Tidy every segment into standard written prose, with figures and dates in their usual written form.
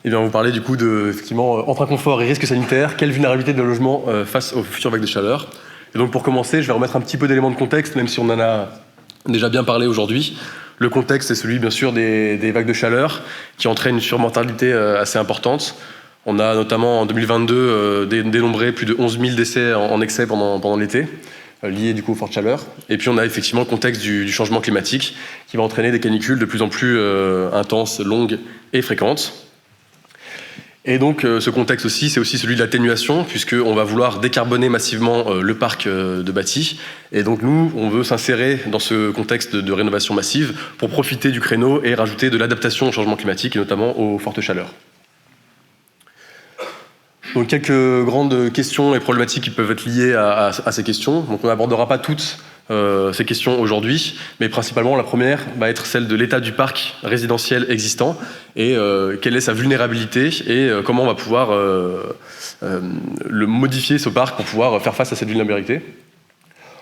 Et bien, on va vous parler du coup de, effectivement, entre inconfort et risque sanitaire, quelle vulnérabilité de logement face aux futures vagues de chaleur. Et donc pour commencer, je vais remettre un petit peu d'éléments de contexte, même si on en a déjà bien parlé aujourd'hui. Le contexte est celui, bien sûr, des vagues de chaleur qui entraînent une surmortalité assez importante. On a notamment en 2022 dénombré plus de 11 000 décès en excès pendant l'été, liés du coup aux fortes chaleurs. Et puis on a effectivement le contexte du changement climatique qui va entraîner des canicules de plus en plus intenses, longues et fréquentes. Et donc ce contexte aussi, c'est aussi celui de l'atténuation, puisqu'on va vouloir décarboner massivement le parc de bâti. Et donc nous, on veut s'insérer dans ce contexte de rénovation massive pour profiter du créneau et rajouter de l'adaptation au changement climatique, et notamment aux fortes chaleurs. Donc quelques grandes questions et problématiques qui peuvent être liées à ces questions. Donc on n'abordera pas toutes ces questions aujourd'hui, mais principalement la première va être celle de l'état du parc résidentiel existant et quelle est sa vulnérabilité et comment on va pouvoir le modifier, ce parc, pour pouvoir faire face à cette vulnérabilité.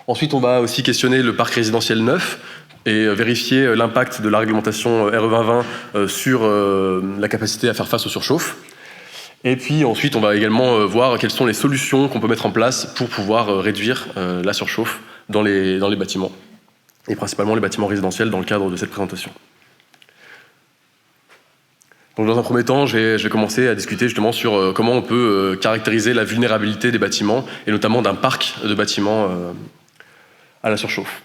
Ensuite, on va aussi questionner le parc résidentiel neuf et vérifier l'impact de la réglementation RE 2020 sur la capacité à faire face aux surchauffes. Et puis ensuite, on va également voir quelles sont les solutions qu'on peut mettre en place pour pouvoir réduire la surchauffe dans les bâtiments, et principalement les bâtiments résidentiels dans le cadre de cette présentation. Donc dans un premier temps, je vais commencer à discuter justement sur comment on peut caractériser la vulnérabilité des bâtiments, et notamment d'un parc de bâtiments à la surchauffe.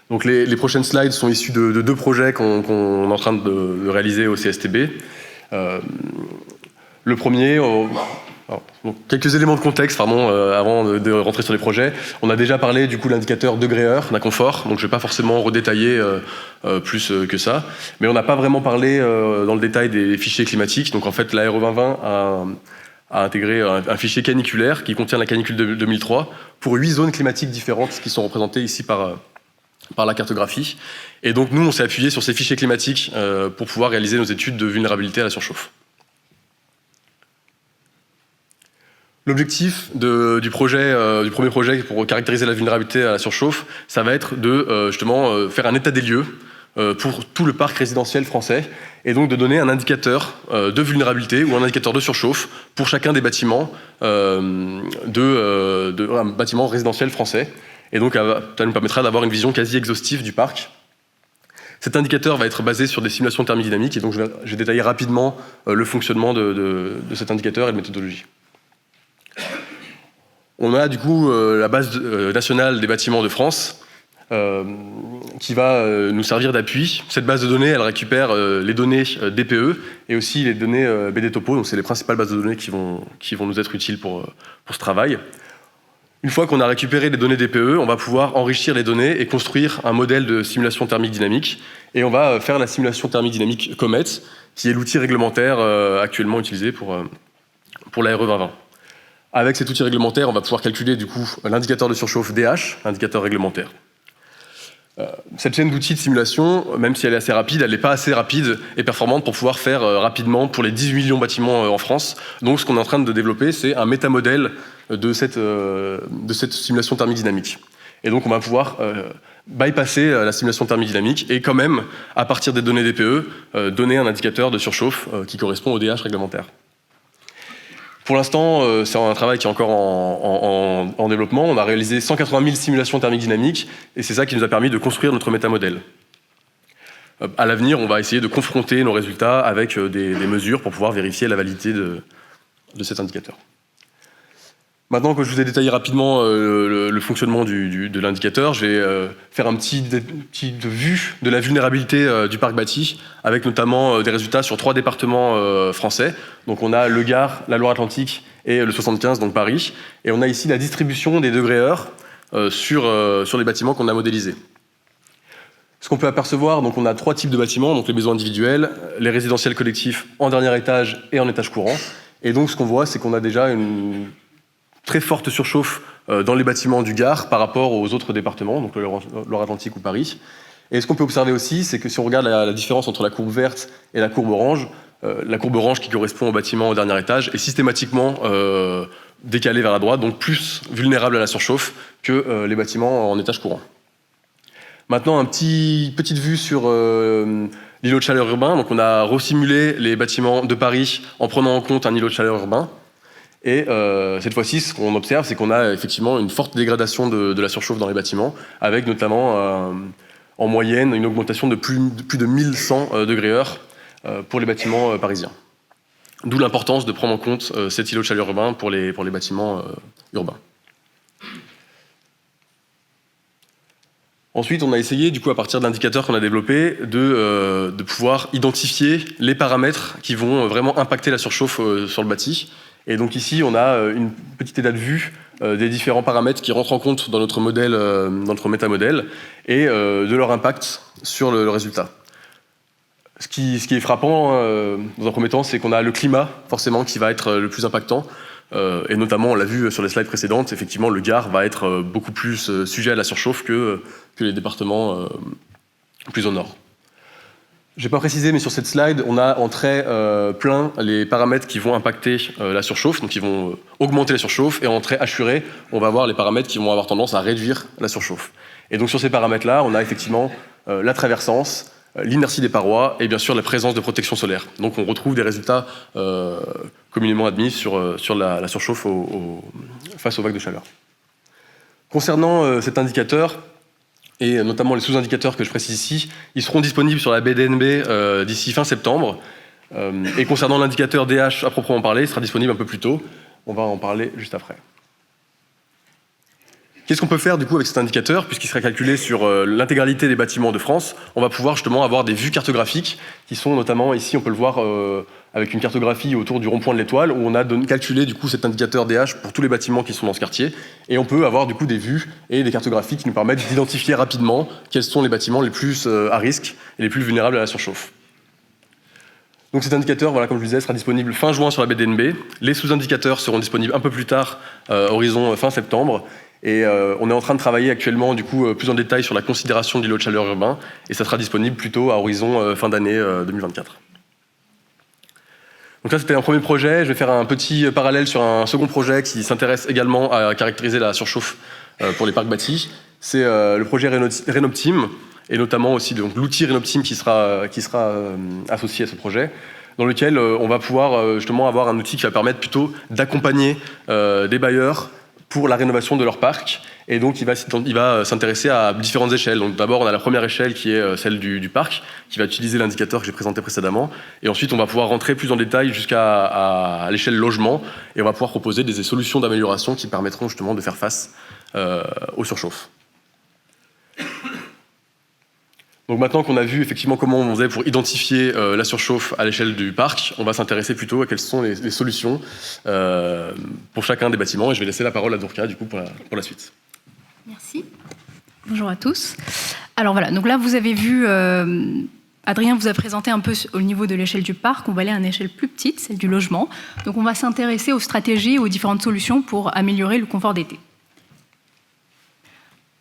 Donc les prochaines slides sont issues de deux projets qu'on est en train de réaliser au CSTB. Le premier, donc quelques éléments de contexte avant de rentrer sur les projets. On a déjà parlé du coup de l'indicateur degré-heure d'inconfort, donc je ne vais pas forcément redétailler plus que ça. Mais on n'a pas vraiment parlé dans le détail des fichiers climatiques. Donc en fait, la RE 2020 a intégré un fichier caniculaire qui contient la canicule de 2003 pour 8 zones climatiques différentes qui sont représentées ici par la cartographie. Et donc nous, on s'est appuyé sur ces fichiers climatiques pour pouvoir réaliser nos études de vulnérabilité à la surchauffe. L'objectif du premier projet pour caractériser la vulnérabilité à la surchauffe, ça va être de justement faire un état des lieux pour tout le parc résidentiel français et donc de donner un indicateur de vulnérabilité ou un indicateur de surchauffe pour chacun des bâtiments un bâtiment résidentiel français. Et donc ça nous permettra d'avoir une vision quasi exhaustive du parc. Cet indicateur va être basé sur des simulations thermodynamiques et donc je vais détailler rapidement le fonctionnement de cet indicateur et de méthodologie. On a du coup la base nationale des bâtiments de France qui va nous servir d'appui. Cette base de données, elle récupère les données DPE et aussi les données BDTopo, donc c'est les principales bases de données qui vont nous être utiles pour ce travail. Une fois qu'on a récupéré les données DPE, on va pouvoir enrichir les données et construire un modèle de simulation thermique dynamique. Et on va faire la simulation thermique dynamique COMET, qui est l'outil réglementaire actuellement utilisé pour la RE 2020. Avec cet outil réglementaire, on va pouvoir calculer du coup l'indicateur de surchauffe DH, l'indicateur réglementaire. Cette chaîne d'outils de simulation, même si elle est assez rapide, elle n'est pas assez rapide et performante pour pouvoir faire rapidement pour les 18 millions de bâtiments en France. Donc ce qu'on est en train de développer, c'est un métamodèle de cette simulation thermique dynamique. Et donc on va pouvoir bypasser la simulation thermique dynamique et quand même, à partir des données DPE, donner un indicateur de surchauffe qui correspond au DH réglementaire. Pour l'instant, c'est un travail qui est encore en développement. On a réalisé 180 000 simulations thermiques dynamiques et c'est ça qui nous a permis de construire notre métamodèle. À l'avenir, on va essayer de confronter nos résultats avec des mesures pour pouvoir vérifier la validité de cet indicateur. Maintenant que je vous ai détaillé rapidement le fonctionnement de l'indicateur, je vais faire une petite vue de la vulnérabilité du parc bâti, avec notamment des résultats sur 3 départements français. Donc on a le Gard, la Loire-Atlantique et le 75, donc Paris. Et on a ici la distribution des degrés-heure sur les bâtiments qu'on a modélisés. Ce qu'on peut apercevoir, donc on a 3 types de bâtiments, donc les maisons individuelles, les résidentiels collectifs en dernier étage et en étage courant. Et donc ce qu'on voit, c'est qu'on a déjà une très forte surchauffe dans les bâtiments du Gard par rapport aux autres départements, donc Loire-Atlantique ou Paris. Et ce qu'on peut observer aussi, c'est que si on regarde la différence entre la courbe verte et la courbe orange qui correspond au bâtiment au dernier étage est systématiquement décalée vers la droite, donc plus vulnérable à la surchauffe que les bâtiments en étage courant. Maintenant, petite vue sur l'îlot de chaleur urbain. Donc on a resimulé les bâtiments de Paris en prenant en compte un îlot de chaleur urbain. Et cette fois-ci, ce qu'on observe, c'est qu'on a effectivement une forte dégradation de la surchauffe dans les bâtiments, avec notamment en moyenne une augmentation de plus de 1100 degrés/heure pour les bâtiments parisiens. D'où l'importance de prendre en compte cet îlot de chaleur urbain pour les bâtiments urbains. Ensuite, on a essayé, du coup, à partir de l'indicateurs qu'on a développé, de pouvoir identifier les paramètres qui vont vraiment impacter la surchauffe sur le bâti. Et donc ici, on a une petite état de vue des différents paramètres qui rentrent en compte dans notre modèle, dans notre métamodèle, et de leur impact sur le résultat. Ce qui est frappant, dans un premier temps, c'est qu'on a le climat, forcément, qui va être le plus impactant. Et notamment, on l'a vu sur les slides précédentes, effectivement, le Gard va être beaucoup plus sujet à la surchauffe que les départements plus au nord. Je n'ai pas précisé, mais sur cette slide, on a en trait plein les paramètres qui vont impacter la surchauffe, donc qui vont augmenter la surchauffe, et en trait hachuré, on va voir les paramètres qui vont avoir tendance à réduire la surchauffe. Et donc sur ces paramètres-là, on a effectivement la traversance, l'inertie des parois et bien sûr la présence de protection solaire. Donc on retrouve des résultats communément admis sur la surchauffe face aux vagues de chaleur. Concernant cet indicateur, et notamment les sous-indicateurs que je précise ici, ils seront disponibles sur la BDNB d'ici fin septembre. Et concernant l'indicateur DH à proprement parler, il sera disponible un peu plus tôt. On va en parler juste après. Qu'est-ce qu'on peut faire du coup avec cet indicateur? Puisqu'il sera calculé sur l'intégralité des bâtiments de France, on va pouvoir justement avoir des vues cartographiques qui sont notamment ici, on peut le voir avec une cartographie autour du rond-point de l'Étoile où on a calculé du coup cet indicateur DH pour tous les bâtiments qui sont dans ce quartier. Et on peut avoir du coup des vues et des cartographies qui nous permettent d'identifier rapidement quels sont les bâtiments les plus à risque et les plus vulnérables à la surchauffe. Donc cet indicateur, voilà, comme je le disais, sera disponible fin juin sur la BDNB. Les sous-indicateurs seront disponibles un peu plus tard, horizon fin septembre. Et on est en train de travailler actuellement du coup, plus en détail sur la considération de l'îlot de chaleur urbain, et ça sera disponible plutôt à horizon fin d'année 2024. Donc ça, c'était un premier projet. Je vais faire un petit parallèle sur un second projet qui s'intéresse également à caractériser la surchauffe pour les parcs bâtis. C'est le projet Renoptim, et notamment aussi l'outil Renoptim qui sera associé à ce projet, dans lequel on va pouvoir justement avoir un outil qui va permettre plutôt d'accompagner des bailleurs pour la rénovation de leur parc. Et donc, il va s'intéresser à différentes échelles. Donc, d'abord, on a la première échelle qui est celle du parc, qui va utiliser l'indicateur que j'ai présenté précédemment. Et ensuite, on va pouvoir rentrer plus en détail jusqu'à l'échelle logement. Et on va pouvoir proposer des solutions d'amélioration qui permettront justement de faire face aux surchauffes. Donc maintenant qu'on a vu effectivement comment on faisait pour identifier la surchauffe à l'échelle du parc, on va s'intéresser plutôt à quelles sont les solutions pour chacun des bâtiments. Et je vais laisser la parole à Durka du coup pour la suite. Merci. Bonjour à tous. Alors voilà, donc là vous avez vu, Adrien vous a présenté un peu au niveau de l'échelle du parc. On va aller à une échelle plus petite, celle du logement. Donc on va s'intéresser aux stratégies, aux différentes solutions pour améliorer le confort d'été.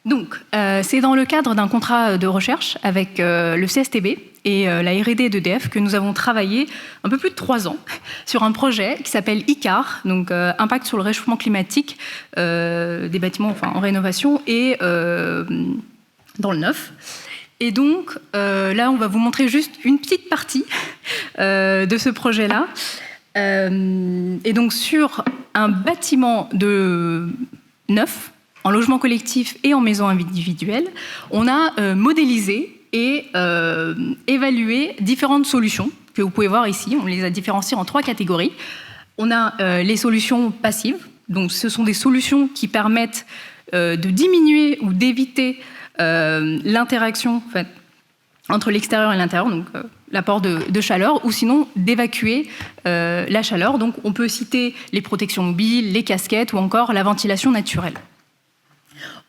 Donc, c'est dans le cadre d'un contrat de recherche avec le CSTB et la R&D d'EDF que nous avons travaillé un peu plus de 3 ans sur un projet qui s'appelle ICAR, donc impact sur le réchauffement climatique des bâtiments en rénovation et dans le neuf. Et donc, là, on va vous montrer juste une petite partie de ce projet-là. Et donc, sur un bâtiment de neuf, en logement collectif et en maison individuelle, on a modélisé et évalué différentes solutions que vous pouvez voir ici. On les a différenciées en 3 catégories. On a les solutions passives. Donc, ce sont des solutions qui permettent de diminuer ou d'éviter l'interaction entre l'extérieur et l'intérieur, donc l'apport de chaleur, ou sinon d'évacuer la chaleur. Donc, on peut citer les protections mobiles, les casquettes ou encore la ventilation naturelle.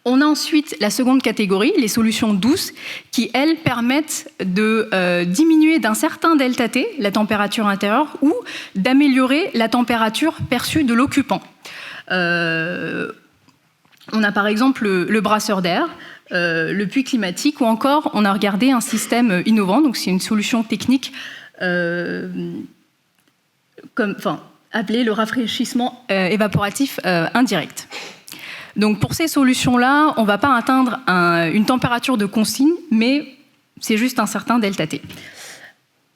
On a ensuite la seconde catégorie, les solutions douces, qui, elles, permettent de diminuer d'un certain ΔT, la température intérieure, ou d'améliorer la température perçue de l'occupant. On a par exemple le brasseur d'air, le puits climatique, ou encore on a regardé un système innovant, donc c'est une solution technique appelée le rafraîchissement évaporatif indirect. Donc pour ces solutions-là, on ne va pas atteindre une température de consigne, mais c'est juste un certain ΔT.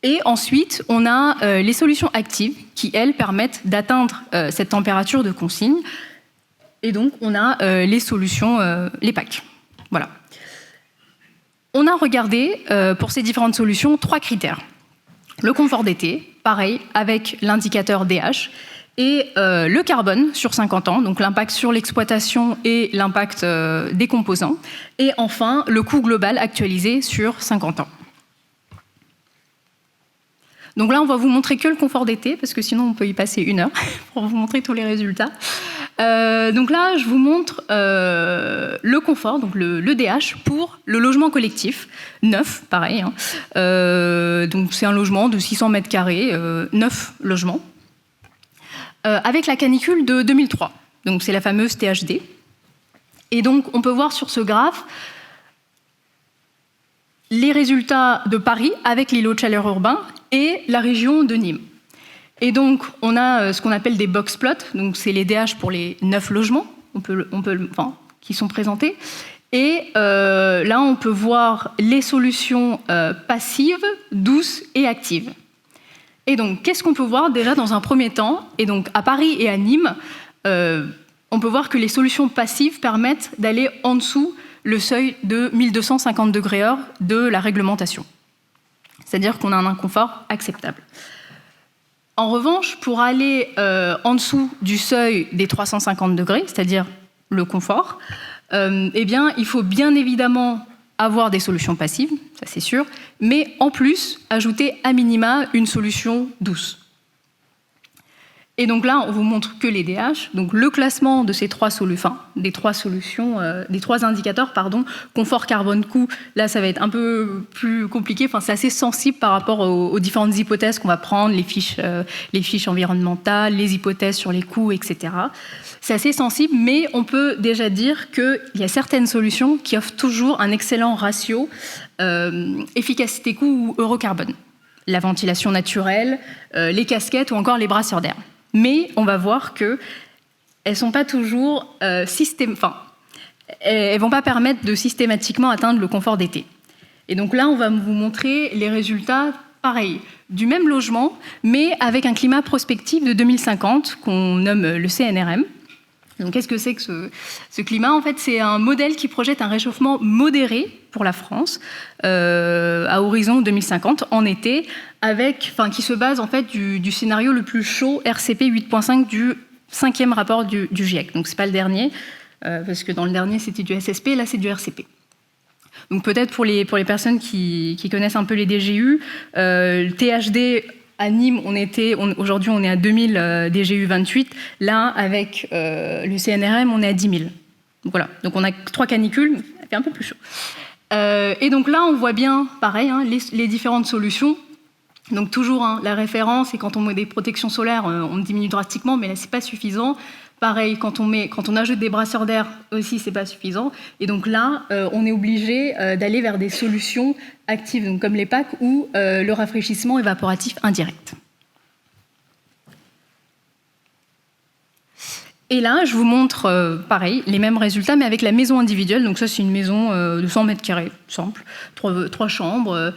Et ensuite, on a les solutions actives qui, elles, permettent d'atteindre cette température de consigne. Et donc, on a les solutions, les PAC. Voilà. On a regardé, pour ces différentes solutions, 3 critères. Le confort d'été, pareil, avec l'indicateur DH, et le carbone sur 50 ans, donc l'impact sur l'exploitation et l'impact des composants, et enfin, le coût global actualisé sur 50 ans. Donc là, on va vous montrer que le confort d'été, parce que sinon on peut y passer 1 heure pour vous montrer tous les résultats. Donc là, je vous montre le confort, donc le DH, pour le logement collectif, neuf, pareil. Donc c'est un logement de 600 mètres carrés, 9 logements, avec la canicule de 2003. Donc c'est la fameuse THD. Et donc on peut voir sur ce graphe les résultats de Paris avec l'îlot de chaleur urbain et la région de Nîmes. Et donc, on a ce qu'on appelle des box plots, donc c'est les DH pour les 9 logements qui sont présentés. Et là, on peut voir les solutions passives, douces et actives. Et donc, qu'est-ce qu'on peut voir déjà dans un premier temps? Et donc, à Paris et à Nîmes, on peut voir que les solutions passives permettent d'aller en dessous le seuil de 1250 degrés heure de la réglementation. C'est-à-dire qu'on a un inconfort acceptable. En revanche, pour aller en dessous du seuil des 350 degrés, c'est-à-dire le confort, eh bien, il faut bien évidemment avoir des solutions passives, ça c'est sûr, mais en plus, ajouter à minima une solution douce. Et donc là, on vous montre que les DH. Donc le classement de ces des trois indicateurs, confort, carbone, coût. Là, ça va être un peu plus compliqué. Enfin, c'est assez sensible par rapport aux différentes hypothèses qu'on va prendre, les fiches environnementales, les hypothèses sur les coûts, etc. C'est assez sensible, mais on peut déjà dire qu'il y a certaines solutions qui offrent toujours un excellent ratio efficacité-coût ou eurocarbone. La ventilation naturelle, les casquettes ou encore les brasseurs d'air. Mais on va voir qu'elles ne sont pas toujours elles vont pas permettre de systématiquement atteindre le confort d'été. Et donc là, on va vous montrer les résultats, pareil, du même logement, mais avec un climat prospectif de 2050 qu'on nomme le CNRM. Donc qu'est-ce que c'est que ce climat? En fait, c'est un modèle qui projette un réchauffement modéré pour la France à horizon 2050 en été, qui se base en fait du scénario le plus chaud RCP 8.5 du 5e rapport du GIEC. Donc c'est pas le dernier, parce que dans le dernier c'était du SSP, là c'est du RCP. Donc peut-être pour les personnes qui connaissent un peu les DGU, le THD à Nîmes, aujourd'hui on est à 2000 DGU 28. Là, avec le CNRM, on est à 10 000. Donc voilà. Donc on a 3 canicules, ça fait un peu plus chaud. Et donc là, on voit bien, pareil, les différentes solutions. Donc toujours, la référence, et quand on met des protections solaires, on diminue drastiquement, mais là, c'est pas suffisant. Pareil, quand on ajoute des brasseurs d'air aussi, c'est pas suffisant. Et donc là, on est obligé d'aller vers des solutions actives, donc comme les PAC ou le rafraîchissement évaporatif indirect. Et là, je vous montre, pareil, les mêmes résultats, mais avec la maison individuelle. Donc ça, c'est une maison de 100 mètres carrés, simple, 3 chambres.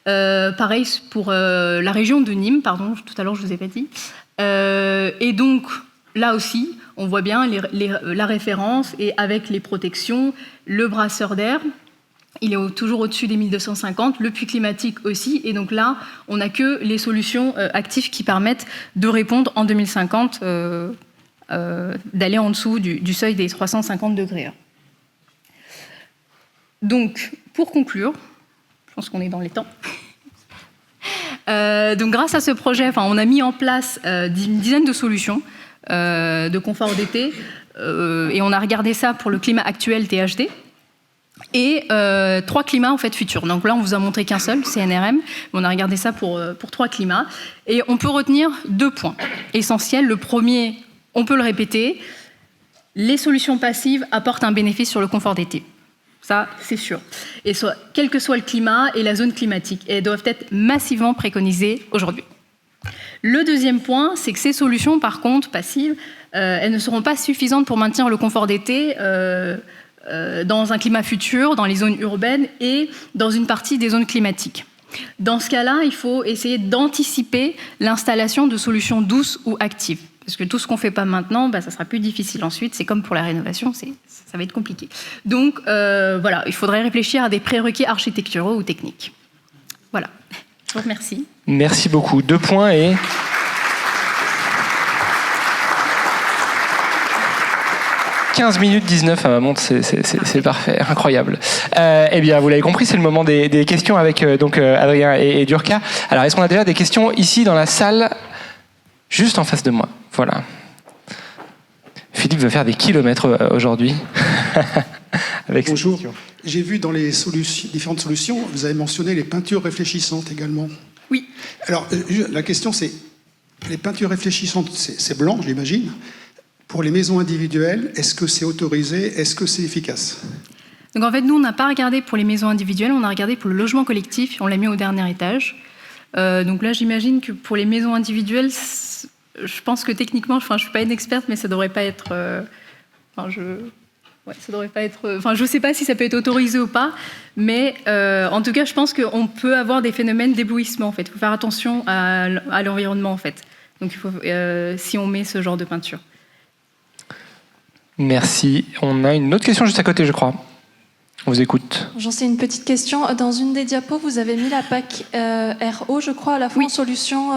Pareil pour la région de Nîmes, pardon, tout à l'heure, je ne vous ai pas dit. Et donc, là aussi, on voit bien la référence, et avec les protections, le brasseur d'air, il est toujours au-dessus des 1250, le puits climatique aussi, et donc là, on n'a que les solutions actives qui permettent de répondre en 2050, d'aller en dessous du seuil des 350 degrés heure. Donc, pour conclure, je pense qu'on est dans les temps. Donc, grâce à ce projet, on a mis en place une dizaine de solutions de confort d'été, et on a regardé ça pour le climat actuel THD, et 3 climats en fait futurs. Donc là, on vous a montré qu'un seul, CNRM, mais on a regardé ça pour 3 climats, et on peut retenir 2 points essentiels. Le premier, on peut le répéter, les solutions passives apportent un bénéfice sur le confort d'été. Ça, c'est sûr. Et quel que soit le climat et la zone climatique, elles doivent être massivement préconisées aujourd'hui. Le deuxième point, c'est que ces solutions, par contre, passives, elles ne seront pas suffisantes pour maintenir le confort d'été dans un climat futur, dans les zones urbaines et dans une partie des zones climatiques. Dans ce cas-là, il faut essayer d'anticiper l'installation de solutions douces ou actives. Parce que tout ce qu'on ne fait pas maintenant, ça sera plus difficile ensuite. C'est comme pour la rénovation, ça va être compliqué. Donc voilà, il faudrait réfléchir à des prérequis architecturaux ou techniques. Voilà, je vous remercie. Merci beaucoup. 2 points et... « 15 minutes 19 à ma montre, c'est parfait, incroyable. Eh bien, vous l'avez compris, c'est le moment des questions avec Adrien et Durka. Alors, est-ce qu'on a déjà des questions ici dans la salle, juste en face de moi? Voilà. Philippe va faire des kilomètres aujourd'hui. Bonjour. J'ai vu dans les différentes solutions, vous avez mentionné les peintures réfléchissantes également. Oui. Alors, la question c'est, les peintures réfléchissantes, c'est blanc, j'imagine. Pour les maisons individuelles, est-ce que c'est autorisé? Est-ce que c'est efficace? Donc en fait, nous, on n'a pas regardé pour les maisons individuelles, on a regardé pour le logement collectif, on l'a mis au dernier étage. Donc là, j'imagine que pour les maisons individuelles, je pense que techniquement, je ne suis pas une experte, mais ça ne devrait pas être... ça devrait pas être... je ne sais pas si ça peut être autorisé ou pas, mais en tout cas, je pense qu'on peut avoir des phénomènes d'éblouissement, en fait. Il faut faire attention à l'environnement, en fait. Donc il faut, si on met ce genre de peinture. Merci. On a une autre question juste à côté, je crois. On vous écoute. J'en sais une petite question. Dans une des diapos, vous avez mis la PAC RO, je crois, à la fois en solution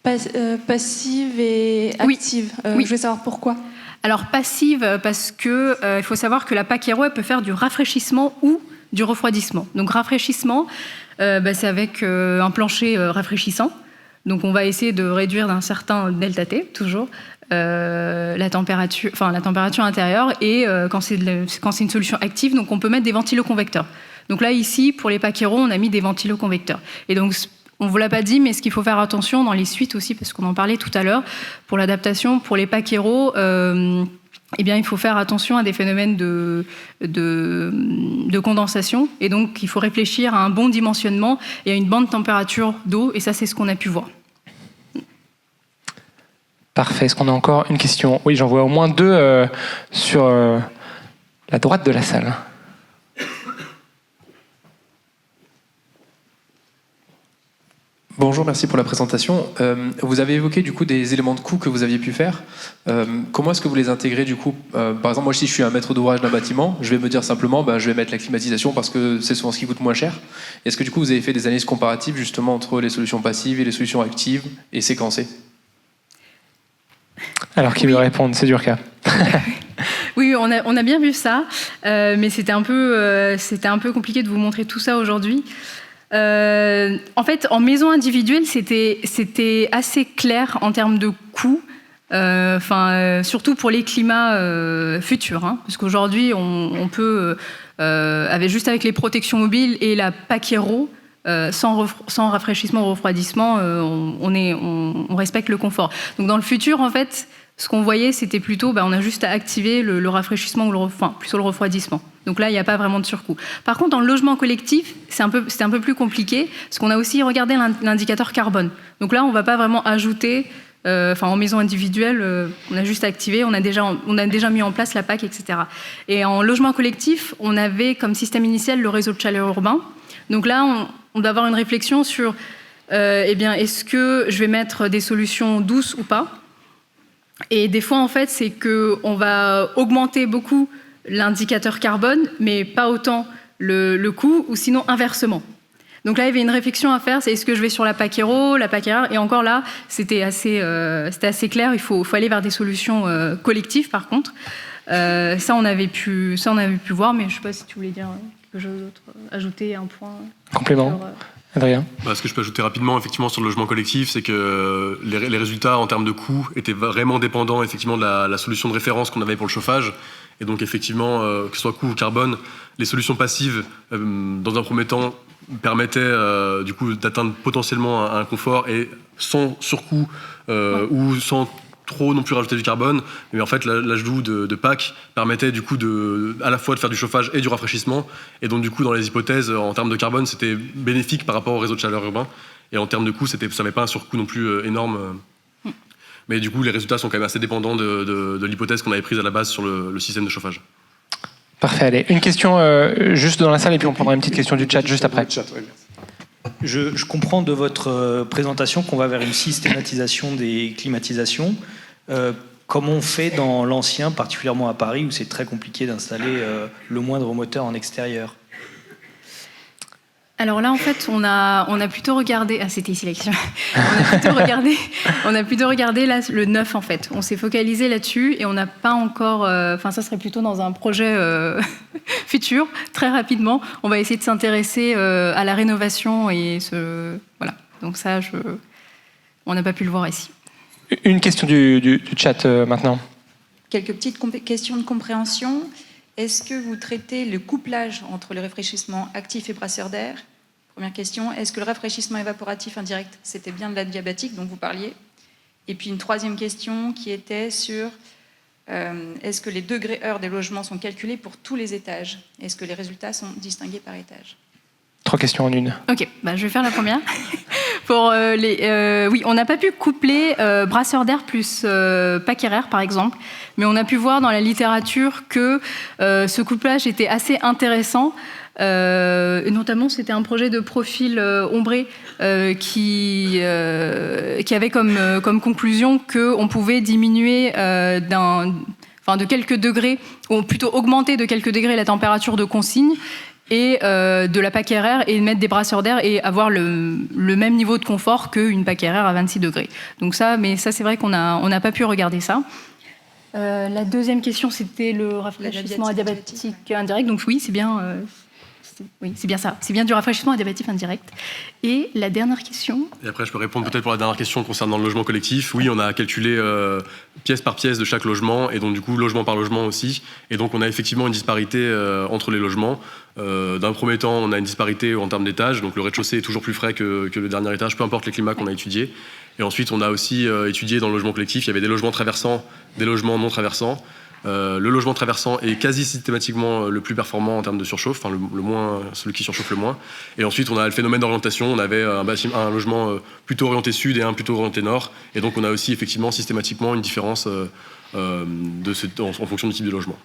passive et active. Oui. Je voulais savoir pourquoi. Alors passive, parce que il faut savoir que la PAC RO, elle peut faire du rafraîchissement ou du refroidissement. Donc rafraîchissement, c'est avec un plancher rafraîchissant. Donc on va essayer de réduire d'un certain delta T, toujours, la température intérieure, et quand c'est une solution active, donc on peut mettre des ventiloconvecteurs. Donc là, ici, pour les PAC RO, on a mis des ventiloconvecteurs. Et donc, on ne vous l'a pas dit, mais ce qu'il faut faire attention dans les suites aussi, parce qu'on en parlait tout à l'heure, pour l'adaptation, pour les PAC RO, il faut faire attention à des phénomènes de condensation. Et donc, il faut réfléchir à un bon dimensionnement et à une bonne température d'eau. Et ça, c'est ce qu'on a pu voir. Parfait. Est-ce qu'on a encore une question? Oui, j'en vois au moins 2 sur la droite de la salle. Bonjour, merci pour la présentation. Vous avez évoqué du coup des éléments de coût que vous aviez pu faire. Comment est-ce que vous les intégrez du coup? Par exemple, moi si je suis un maître d'ouvrage d'un bâtiment, je vais me dire simplement je vais mettre la climatisation parce que c'est souvent ce qui coûte moins cher. Est-ce que du coup vous avez fait des analyses comparatives justement entre les solutions passives et les solutions actives et séquencées? Alors qui veut répondre? C'est Durka. Oui, on a bien vu ça, mais c'était un peu compliqué de vous montrer tout ça aujourd'hui. En fait, en maison individuelle, c'était assez clair en termes de coûts, surtout pour les climats futurs, parce qu'aujourd'hui, on peut, juste avec les protections mobiles et la PAC RO, sans rafraîchissement ou refroidissement, on respecte le confort. Donc dans le futur, en fait, ce qu'on voyait, c'était plutôt, on a juste à activer le rafraîchissement ou plutôt le refroidissement. Donc là, il n'y a pas vraiment de surcoût. Par contre, dans le logement collectif, c'était un peu plus compliqué, parce qu'on a aussi regardé l'indicateur carbone. Donc là, on ne va pas vraiment ajouter, en maison individuelle, on a juste activé, on a déjà mis en place la PAC, etc. Et en logement collectif, on avait comme système initial le réseau de chaleur urbain. Donc là, on doit avoir une réflexion sur, est-ce que je vais mettre des solutions douces ou pas? Et des fois, en fait, c'est qu'on va augmenter beaucoup l'indicateur carbone, mais pas autant le coût, ou sinon inversement. Donc là, il y avait une réflexion à faire, c'est est-ce que je vais sur la PAC RO, la PAC RR, et encore là, c'était assez clair, il faut aller vers des solutions collectives, par contre. Ça, on avait pu voir, mais je ne sais pas si tu voulais dire quelque chose d'autre, ajouter un point. Complément. Adrien. Ce que je peux ajouter rapidement, effectivement, sur le logement collectif, c'est que les résultats en termes de coûts étaient vraiment dépendants, effectivement, de la solution de référence qu'on avait pour le chauffage. Et donc, effectivement, que ce soit coût ou carbone, les solutions passives, dans un premier temps, permettaient du coup d'atteindre potentiellement un confort et sans surcoût ou sans trop non plus rajouter du carbone. Mais en fait, l'ajout de PAC permettait du coup à la fois de faire du chauffage et du rafraîchissement. Et donc, du coup, dans les hypothèses, en termes de carbone, c'était bénéfique par rapport au réseau de chaleur urbain. Et en termes de coût, ça n'avait pas un surcoût non plus énorme. Mais du coup, les résultats sont quand même assez dépendants de l'hypothèse qu'on avait prise à la base sur le système de chauffage. Parfait, allez. Une question juste dans la salle et puis on prendra une petite question du chat juste après. Je comprends de votre présentation qu'on va vers une systématisation des climatisations. Comme on fait dans l'ancien, particulièrement à Paris, où c'est très compliqué d'installer le moindre moteur en extérieur? Alors là, en fait, on a plutôt regardé... Ah, c'était ici la question. On a plutôt regardé là, le neuf, en fait. On s'est focalisé là-dessus et on n'a pas encore... Enfin, ça serait plutôt dans un projet futur, très rapidement. On va essayer de s'intéresser à la rénovation et voilà. Donc ça, on n'a pas pu le voir ici. Une question du chat maintenant. Quelques petites questions de compréhension. Est-ce que vous traitez le couplage entre le réfraîchissement actif et brasseur d'air? Première question. Est-ce que le rafraîchissement évaporatif indirect, c'était bien de l'adiabatique dont vous parliez? Et puis une troisième question qui était sur est-ce que les degrés heure des logements sont calculés pour tous les étages? Est-ce que les résultats sont distingués par étage? 3 questions en une. Ok, je vais faire la première. Oui, on n'a pas pu coupler brasseur d'air plus paquet air, par exemple, mais on a pu voir dans la littérature que ce couplage était assez intéressant. Notamment, c'était un projet de profil ombré qui avait comme conclusion qu'on pouvait diminuer de quelques degrés, ou plutôt augmenter de quelques degrés la température de consigne et de la paquet air et mettre des brasseurs d'air et avoir le même niveau de confort qu'une paquet air à 26 degrés. Donc ça c'est vrai qu'on n'a pas pu regarder ça. La deuxième question, c'était le rafraîchissement adiabatique indirect. Donc oui, c'est bien... Oui, c'est bien ça. C'est bien du rafraîchissement adiabatique indirect. Et la dernière question... Et après, je peux répondre peut-être pour la dernière question concernant le logement collectif. Oui, on a calculé pièce par pièce de chaque logement, et donc du coup, logement par logement aussi. Et donc, on a effectivement une disparité entre les logements. D'un premier temps, on a une disparité en termes d'étages. Donc, le rez-de-chaussée est toujours plus frais que le dernier étage, peu importe les climats qu'on a étudiés. Et ensuite, on a aussi étudié dans le logement collectif, il y avait des logements traversants, des logements non traversants. Le logement traversant est quasi systématiquement le plus performant en termes de surchauffe, enfin celui qui surchauffe le moins. Et ensuite, on a le phénomène d'orientation. On avait un logement plutôt orienté sud et un plutôt orienté nord. Et donc, on a aussi effectivement systématiquement une différence en fonction du type de logement.